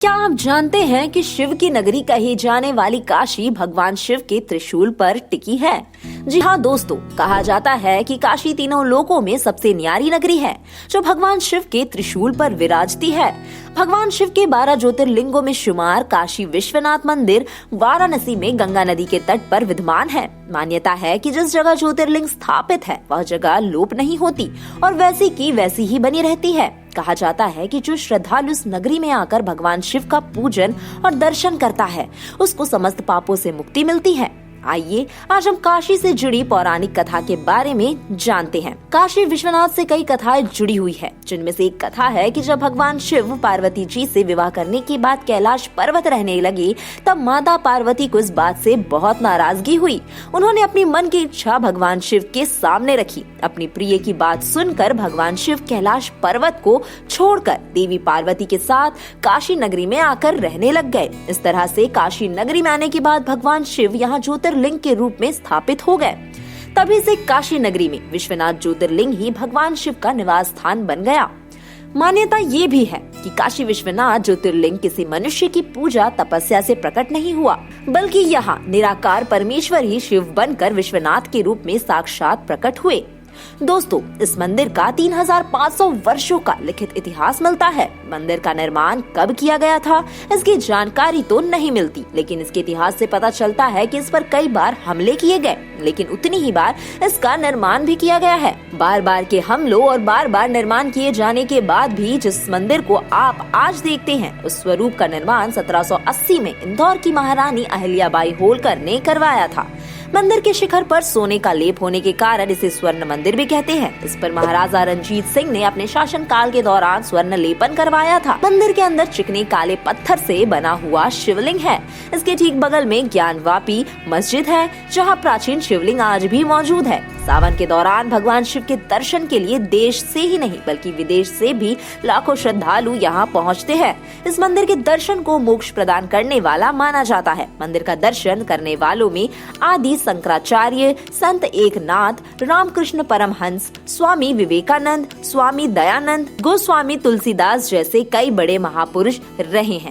क्या आप जानते हैं कि शिव की नगरी कही जाने वाली काशी भगवान शिव के त्रिशूल पर टिकी है? जी हाँ दोस्तों, कहा जाता है कि काशी तीनों लोकों में सबसे न्यारी नगरी है, जो भगवान शिव के त्रिशूल पर विराजती है। भगवान शिव के 12 ज्योतिर्लिंगों में शुमार काशी विश्वनाथ मंदिर वाराणसी में गंगा नदी के तट पर विद्यमान है। मान्यता है कि जिस जगह ज्योतिर्लिंग स्थापित है वह जगह लोप नहीं होती और वैसी की वैसी ही बनी रहती है। कहा जाता है कि जो श्रद्धालु इस नगरी में आकर भगवान शिव का पूजन और दर्शन करता है, उसको समस्त पापों से मुक्ति मिलती है। आइए आज हम काशी से जुड़ी पौराणिक कथा के बारे में जानते हैं। काशी विश्वनाथ से कई कथाएं जुड़ी हुई है, जिनमें से एक कथा है कि जब भगवान शिव पार्वती जी से विवाह करने के बाद कैलाश पर्वत रहने लगे, तब माता पार्वती को इस बात से बहुत नाराजगी हुई। उन्होंने अपनी मन की इच्छा भगवान शिव के सामने रखी। अपनी प्रिय की बात सुनकर भगवान शिव कैलाश पर्वत को छोड़कर देवी पार्वती के साथ काशी नगरी में आकर रहने लग गए। इस तरह से काशी नगरी में आने के बाद भगवान शिव यहाँ ज्योतिर्लिंग के रूप में स्थापित हो गए। तभी से काशी नगरी में विश्वनाथ ज्योतिर्लिंग ही भगवान शिव का निवास स्थान बन गया। मान्यता ये भी है कि काशी विश्वनाथ ज्योतिर्लिंग किसी मनुष्य की पूजा तपस्या से प्रकट नहीं हुआ, बल्कि यहाँ निराकार परमेश्वर ही शिव बनकर विश्वनाथ के रूप में साक्षात प्रकट हुए। दोस्तों, इस मंदिर का 3500 वर्षों का लिखित इतिहास मिलता है। मंदिर का निर्माण कब किया गया था, इसकी जानकारी तो नहीं मिलती, लेकिन इसके इतिहास से पता चलता है कि इस पर कई बार हमले किए गए, लेकिन उतनी ही बार इसका निर्माण भी किया गया है। बार बार के हमलों और बार बार निर्माण किए जाने के बाद भी जिस मंदिर को आप आज देखते हैं, उस स्वरूप का निर्माण 1780 में इंदौर की महारानी अहिल्याबाई होलकर ने करवाया था। मंदिर के शिखर पर सोने का लेप होने के कारण इसे स्वर्ण मंदिर भी कहते हैं। इस पर महाराजा रणजीत सिंह ने अपने शासन काल के दौरान स्वर्ण लेपन करवाया था। मंदिर के अंदर चिकने काले पत्थर से बना हुआ शिवलिंग है। इसके ठीक बगल में ज्ञानवापी मस्जिद है, जहां प्राचीन शिवलिंग आज भी मौजूद है। सावन के दौरान भगवान शिव के दर्शन के लिए देश से ही नहीं बल्कि विदेश से भी लाखों श्रद्धालु यहाँ पहुँचते हैं। इस मंदिर के दर्शन को मोक्ष प्रदान करने वाला माना जाता है। मंदिर का दर्शन करने वालों में आदि शंकराचार्य, संत एकनाथ, रामकृष्ण परमहंस, स्वामी विवेकानंद, स्वामी दयानंद, गोस्वामी तुलसीदास जैसे कई बड़े महापुरुष रहे हैं।